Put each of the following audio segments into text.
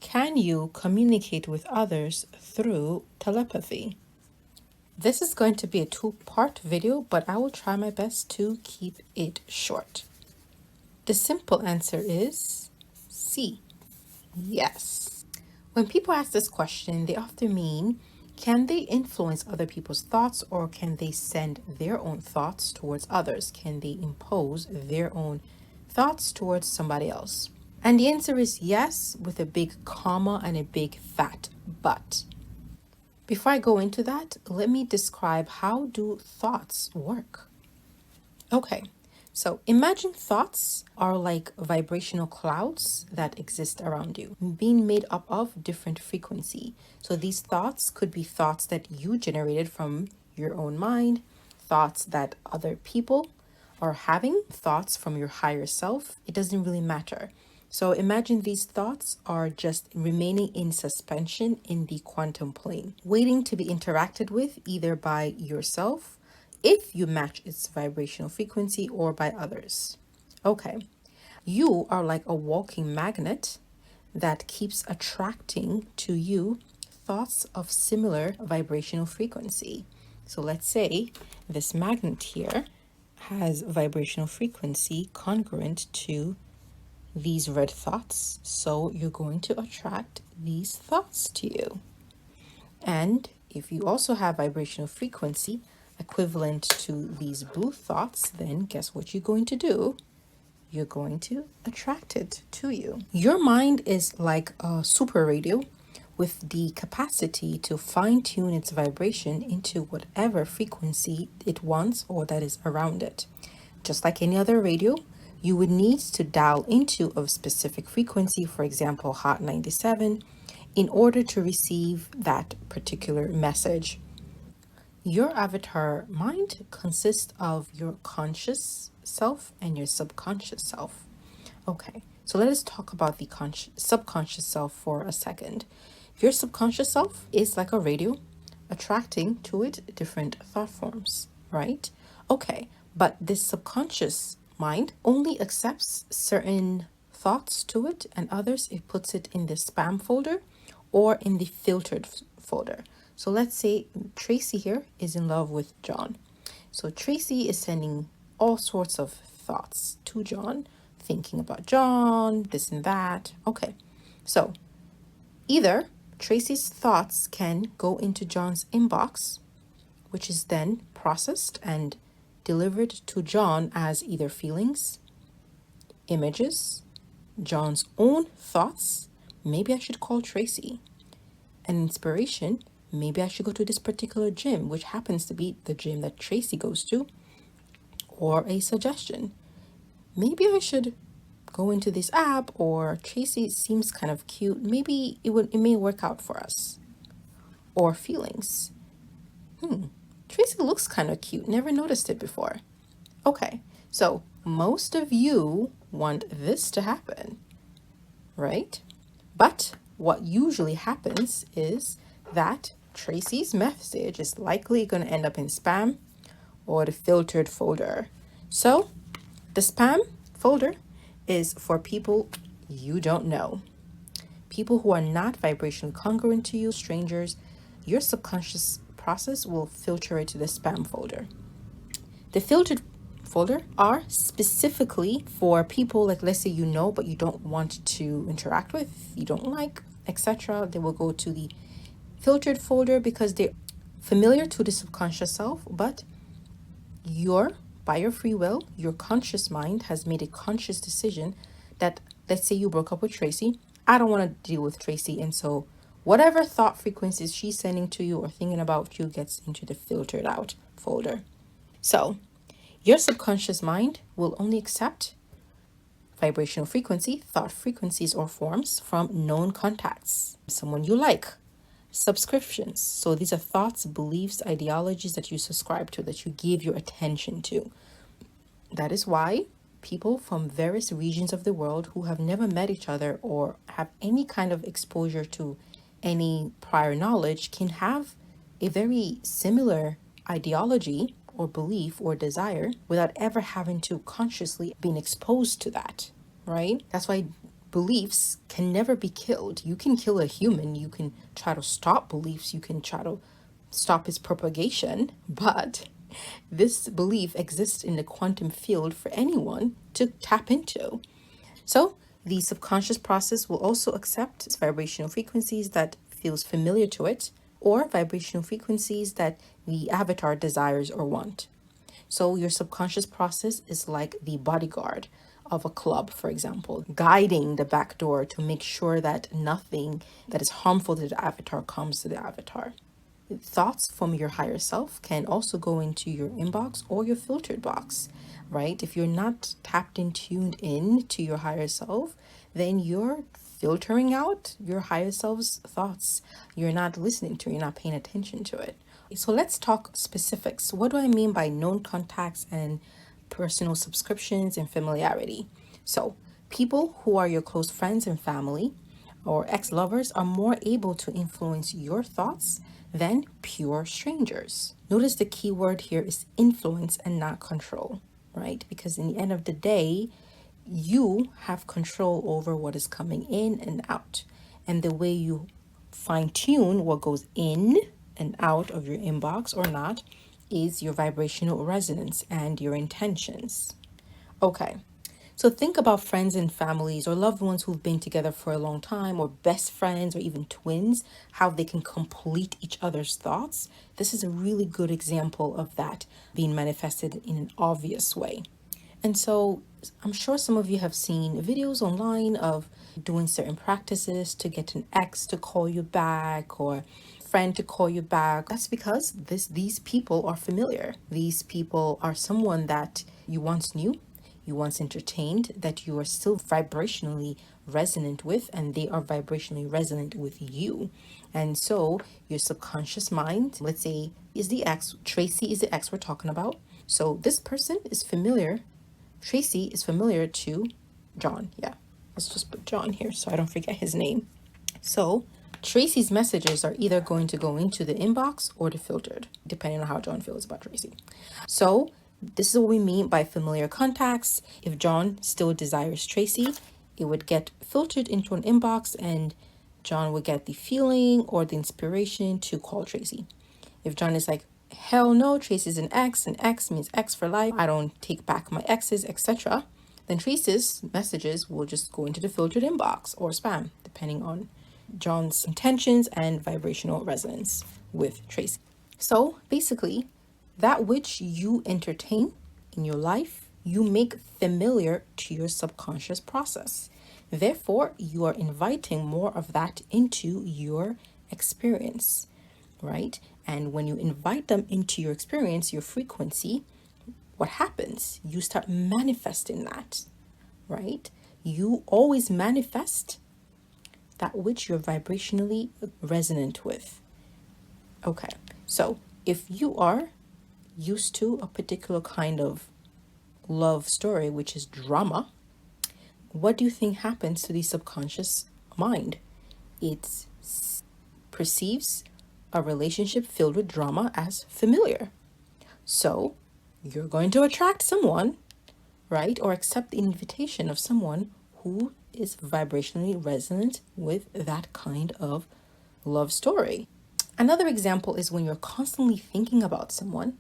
Can you communicate with others through telepathy? This is going to be a two-part video, but I will try my best to keep it short. The simple answer is C. Yes. When people ask this question, they often mean, can they influence other people's thoughts, or can they send their own thoughts towards others? Can they impose their own thoughts towards somebody else? And the answer is yes, with a big comma and a big fat but. Before I go into that, let me describe how do thoughts work. Okay, so imagine thoughts are like vibrational clouds that exist around you, being made up of different frequency. So these thoughts could be thoughts that you generated from your own mind, thoughts that other people are having, thoughts from your higher self. It doesn't really matter. So imagine these thoughts are just remaining in suspension in the quantum plane, waiting to be interacted with either by yourself, if you match its vibrational frequency, or by others. Okay, you are like a walking magnet that keeps attracting to you thoughts of similar vibrational frequency. So let's say this magnet here has vibrational frequency congruent to these red thoughts, so you're going to attract these thoughts to you. And if you also have vibrational frequency equivalent to these blue thoughts, then guess what you're going to do? You're going to attract it to you. Your mind is like a super radio with the capacity to fine-tune its vibration into whatever frequency it wants or that is around it. Just like any other radio, you would need to dial into a specific frequency, for example, Hot 97, in order to receive that particular message. Your avatar mind consists of your conscious self and your subconscious self. Okay, so let us talk about the subconscious self for a second. Your subconscious self is like a radio, attracting to it different thought forms, right? Okay, but this subconscious mind only accepts certain thoughts to it, and others it puts it in the spam folder or in the filtered folder. So let's say Tracy here is in love with John. So Tracy is sending all sorts of thoughts to John, thinking about John, this and that. Okay, so either Tracy's thoughts can go into John's inbox, which is then processed and delivered to John as either feelings, images, John's own thoughts. Maybe I should call Tracy. An inspiration. Maybe I should go to this particular gym, which happens to be the gym that Tracy goes to. Or a suggestion. Maybe I should go into this app, or Tracy seems kind of cute. Maybe it may work out for us. Or feelings. Tracy looks kind of cute. Never noticed it before. Okay, so most of you want this to happen, right? But what usually happens is that Tracy's message is likely going to end up in spam or the filtered folder. So the spam folder is for people you don't know, people who are not vibrationally congruent to you, strangers. Your subconscious process will filter it to the spam folder. The filtered folder are specifically for people, like let's say you know but you don't want to interact with, you don't like, etc. They will go to the filtered folder because they're familiar to the subconscious self, but by your free will, your conscious mind has made a conscious decision that, let's say you broke up with Tracy, I don't want to deal with Tracy, and so whatever thought frequencies she's sending to you or thinking about you gets into the filtered out folder. So your subconscious mind will only accept vibrational frequency, thought frequencies or forms from known contacts, someone you like, subscriptions. So these are thoughts, beliefs, ideologies that you subscribe to, that you give your attention to. That is why people from various regions of the world who have never met each other or have any kind of exposure to any prior knowledge can have a very similar ideology or belief or desire without ever having to consciously being exposed to that, right? That's why beliefs can never be killed. You can kill a human, you can try to stop beliefs, you can try to stop its propagation, but this belief exists in the quantum field for anyone to tap into. So the subconscious process will also accept vibrational frequencies that feels familiar to it, or vibrational frequencies that the avatar desires or want. So your subconscious process is like the bodyguard of a club, for example, guiding the back door to make sure that nothing that is harmful to the avatar comes to the avatar. Thoughts from your higher self can also go into your inbox or your filtered box, right? If you're not tapped and tuned in to your higher self, then you're filtering out your higher self's thoughts. You're not listening to it, you're not paying attention to it. So let's talk specifics. What do I mean by known contacts and personal subscriptions and familiarity? So, people who are your close friends and family or ex-lovers are more able to influence your thoughts than pure strangers. Notice the key word here is influence and not control, right? Because in the end of the day, you have control over what is coming in and out. And the way you fine tune what goes in and out of your inbox or not is your vibrational resonance and your intentions. Okay, so think about friends and families or loved ones who've been together for a long time, or best friends or even twins, how they can complete each other's thoughts. This is a really good example of that being manifested in an obvious way. And so I'm sure some of you have seen videos online of doing certain practices to get an ex to call you back or friend to call you back. That's because these people are familiar. These people are someone that you once knew, you once entertained, that you are still vibrationally resonant with, and they are vibrationally resonant with you. And so your subconscious mind, let's say, is the ex. Tracy is the ex we're talking about. So this person is familiar. Tracy is familiar to John. Yeah, let's just put John here so I don't forget his name. So Tracy's messages are either going to go into the inbox or the filtered, depending on how John feels about Tracy. So this is what we mean by familiar contacts. If John still desires Tracy, it would get filtered into an inbox and John would get the feeling or the inspiration to call Tracy. If John is like, hell no, Tracy's an ex, and X means X for life, I don't take back my exes, etc., then Tracy's messages will just go into the filtered inbox or spam, depending on John's intentions and vibrational resonance with Tracy. So basically, that which you entertain in your life, you make familiar to your subconscious process. Therefore, you are inviting more of that into your experience, right? And when you invite them into your experience, your frequency, what happens? You start manifesting that, right? You always manifest that which you're vibrationally resonant with. Okay, so if you are used to a particular kind of love story, which is drama, what do you think happens to the subconscious mind? It perceives a relationship filled with drama as familiar. So you're going to attract someone, right? Or accept the invitation of someone who is vibrationally resonant with that kind of love story. Another example is when you're constantly thinking about someone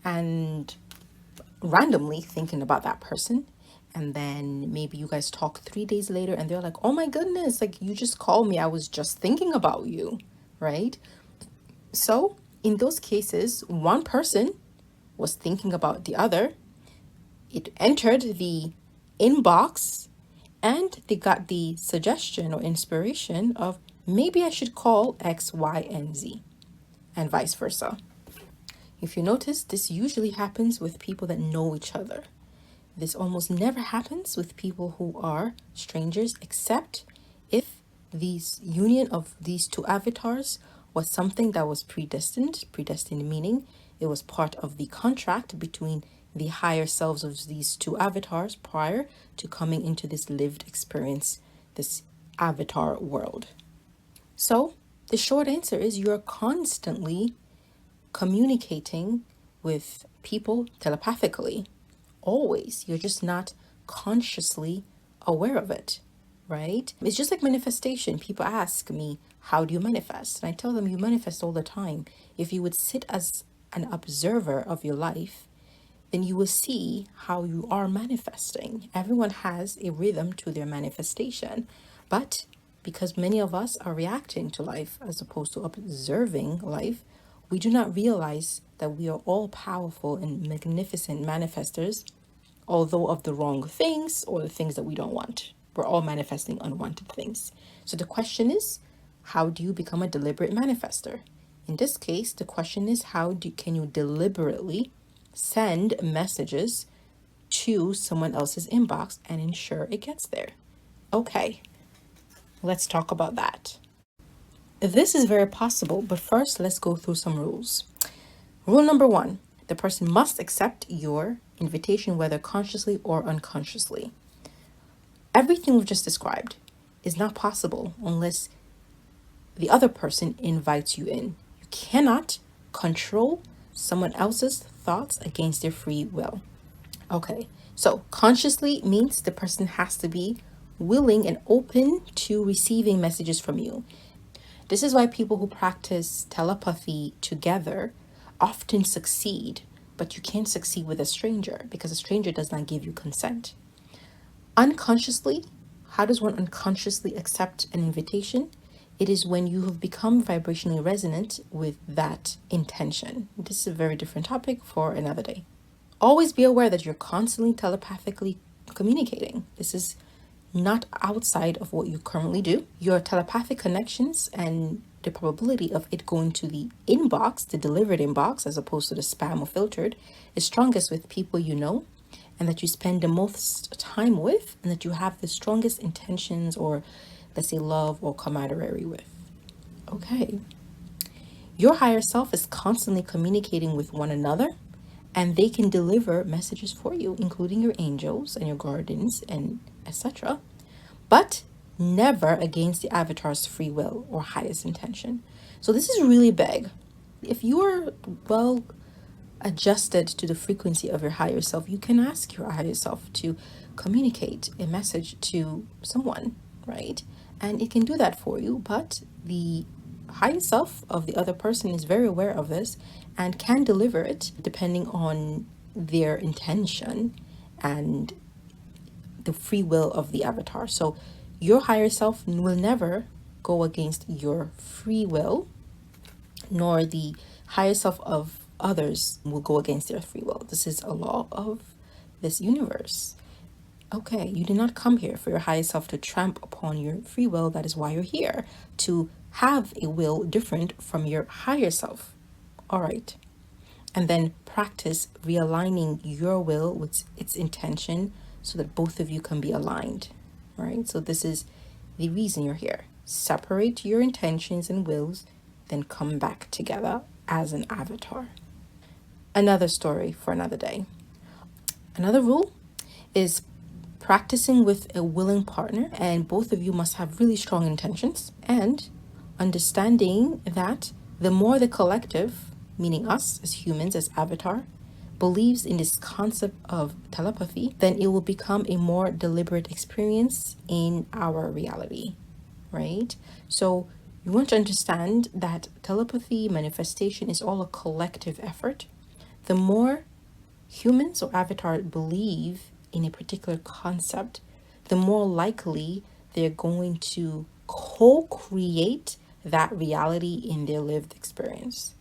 and randomly thinking about that person. And then maybe you guys talk 3 days later and they're like, oh my goodness, like you just called me. I was just thinking about you, right? So in those cases, one person was thinking about the other. It entered the inbox and they got the suggestion or inspiration of maybe I should call X, Y, and Z, and vice versa. If you notice, this usually happens with people that know each other. This almost never happens with people who are strangers, except if this union of these two avatars was something that was predestined. Predestined meaning it was part of the contract between the higher selves of these two avatars prior to coming into this lived experience, this avatar world. So the short answer is you're constantly communicating with people telepathically. Always. You're just not consciously aware of it. right? It's just like manifestation. People ask me, how do you manifest? And I tell them, you manifest all the time. If you would sit as an observer of your life, then you will see how you are manifesting. Everyone has a rhythm to their manifestation. But because many of us are reacting to life as opposed to observing life, we do not realize that we are all powerful and magnificent manifestors, although of the wrong things or the things that we don't want. We're all manifesting unwanted things. So the question is, how do you become a deliberate manifester? In this case, the question is, can you deliberately send messages to someone else's inbox and ensure it gets there? Okay, let's talk about that. This is very possible, but first let's go through some rules. Rule number one, the person must accept your invitation, whether consciously or unconsciously. Everything we've just described is not possible unless the other person invites you in. You cannot control someone else's thoughts against their free will. Okay, so consciously means the person has to be willing and open to receiving messages from you. This is why people who practice telepathy together often succeed, but you can't succeed with a stranger because a stranger does not give you consent. Unconsciously, how does one unconsciously accept an invitation? It is when you have become vibrationally resonant with that intention. This is a very different topic for another day. Always be aware that you're constantly telepathically communicating. This is not outside of what you currently do. Your telepathic connections and the probability of it going to the inbox, the delivered inbox, as opposed to the spam or filtered, is strongest with people you know and that you spend the most time with, and that you have the strongest intentions or, let's say, love or camaraderie with. Okay. Your higher self is constantly communicating with one another, and they can deliver messages for you, including your angels and your guardians and etc. But never against the avatar's free will or highest intention. So this is really big. If you are well adjusted to the frequency of your higher self, you can ask your higher self to communicate a message to someone, right? And it can do that for you, but the higher self of the other person is very aware of this and can deliver it depending on their intention and the free will of the avatar. So your higher self will never go against your free will, nor the higher self of others will go against their free will. This is a law of this universe. Okay, you did not come here for your higher self to tramp upon your free will. That is why you're here, to have a will different from your higher self. All right. And then practice realigning your will with its intention so that both of you can be aligned. All right. So this is the reason you're here. Separate your intentions and wills, then come back together as an avatar. Another story for another day. Another rule is practicing with a willing partner, and both of you must have really strong intentions, and understanding that the more the collective, meaning us as humans, as avatar, believes in this concept of telepathy, then it will become a more deliberate experience in our reality, right? So you want to understand that telepathy manifestation is all a collective effort. The more humans or avatar believe in a particular concept, the more likely they're going to co-create that reality in their lived experience.